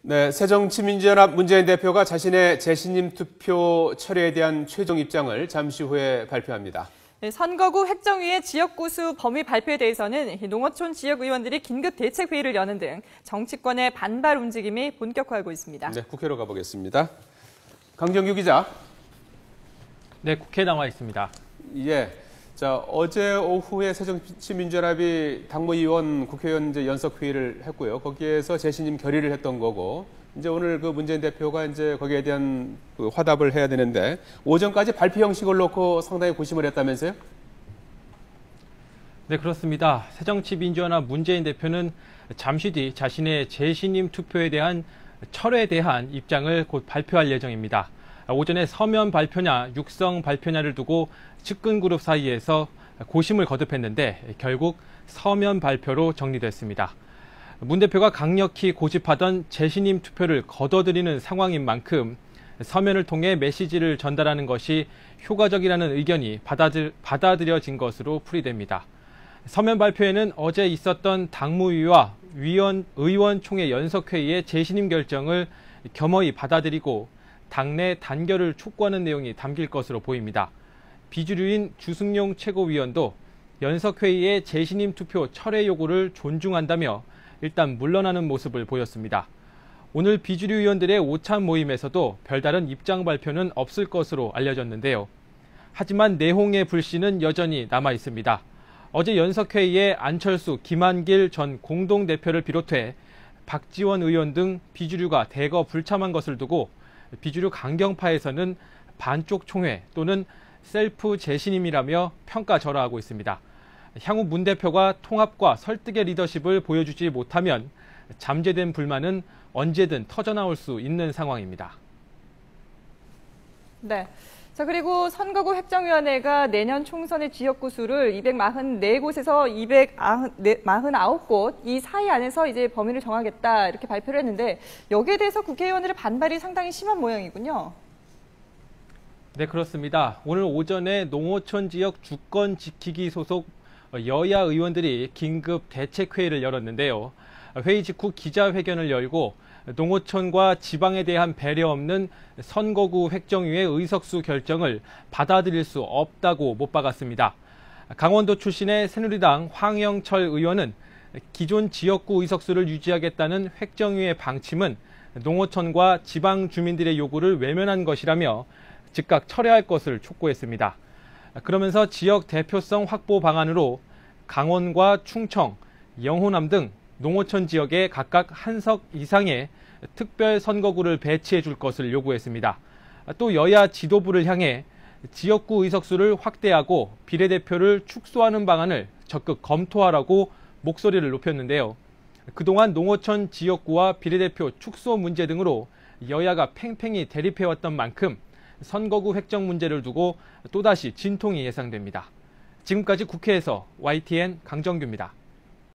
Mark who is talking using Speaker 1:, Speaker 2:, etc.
Speaker 1: 네, 새정치민주연합 문재인 대표가 자신의 재신임 투표 철회에 대한 최종 입장을 잠시 후에 발표합니다.
Speaker 2: 네, 선거구 획정위의 지역구수 범위 발표에 대해서는 농어촌 지역 의원들이 긴급 대책회의를 여는 등 정치권의 반발 움직임이 본격화하고 있습니다.
Speaker 1: 네, 국회로 가보겠습니다. 강정규 기자.
Speaker 3: 네, 국회에 나와 있습니다.
Speaker 1: 예. 자, 어제 오후에 새정치민주연합이 당무위원 국회의원 연석회의를 했고요. 거기에서 재신임 결의를 했던 거고, 이제 오늘 그 문재인 대표가 이제 거기에 대한 그 화답을 해야 되는데, 오전까지 발표 형식을 놓고 상당히 고심을 했다면서요?
Speaker 3: 네, 그렇습니다. 새정치민주연합 문재인 대표는 잠시 뒤 자신의 재신임 투표에 대한 철회에 대한 입장을 곧 발표할 예정입니다. 오전에 서면 발표냐, 육성 발표냐를 두고 측근 그룹 사이에서 고심을 거듭했는데 결국 서면 발표로 정리됐습니다. 문 대표가 강력히 고집하던 재신임 투표를 거둬들이는 상황인 만큼 서면을 통해 메시지를 전달하는 것이 효과적이라는 의견이 받아들여진 것으로 풀이됩니다. 서면 발표에는 어제 있었던 당무위와 의원총회 연석회의의 재신임 결정을 겸허히 받아들이고 당내 단결을 촉구하는 내용이 담길 것으로 보입니다. 비주류인 주승용 최고위원도 연석회의의 재신임 투표 철회 요구를 존중한다며 일단 물러나는 모습을 보였습니다. 오늘 비주류 의원들의 오찬 모임에서도 별다른 입장 발표는 없을 것으로 알려졌는데요. 하지만 내홍의 불씨는 여전히 남아 있습니다. 어제 연석회의에 안철수, 김한길 전 공동대표를 비롯해 박지원 의원 등 비주류가 대거 불참한 것을 두고 비주류 강경파에서는 반쪽 총회 또는 셀프 재신임이라며 평가절하하고 있습니다. 향후 문 대표가 통합과 설득의 리더십을 보여주지 못하면 잠재된 불만은 언제든 터져나올 수 있는 상황입니다.
Speaker 2: 네. 자, 그리고 선거구 획정위원회가 내년 총선의 지역구 수를 244곳에서 249곳 이 사이 안에서 이제 범위를 정하겠다 이렇게 발표를 했는데 여기에 대해서 국회의원들의 반발이 상당히 심한 모양이군요.
Speaker 3: 네, 그렇습니다. 오늘 오전에 농어촌 지역 주권 지키기 소속 여야 의원들이 긴급 대책회의를 열었는데요. 회의 직후 기자회견을 열고 농어촌과 지방에 대한 배려 없는 선거구 획정위의 의석수 결정을 받아들일 수 없다고 못 박았습니다. 강원도 출신의 새누리당 황영철 의원은 기존 지역구 의석수를 유지하겠다는 획정위의 방침은 농어촌과 지방 주민들의 요구를 외면한 것이라며 즉각 철회할 것을 촉구했습니다. 그러면서 지역 대표성 확보 방안으로 강원과 충청, 영호남 등 농어촌 지역에 각각 한 석 이상의 특별 선거구를 배치해 줄 것을 요구했습니다. 또 여야 지도부를 향해 지역구 의석수를 확대하고 비례대표를 축소하는 방안을 적극 검토하라고 목소리를 높였는데요. 그동안 농어촌 지역구와 비례대표 축소 문제 등으로 여야가 팽팽히 대립해왔던 만큼 선거구 획정 문제를 두고 또다시 진통이 예상됩니다. 지금까지 국회에서 YTN 강정규입니다.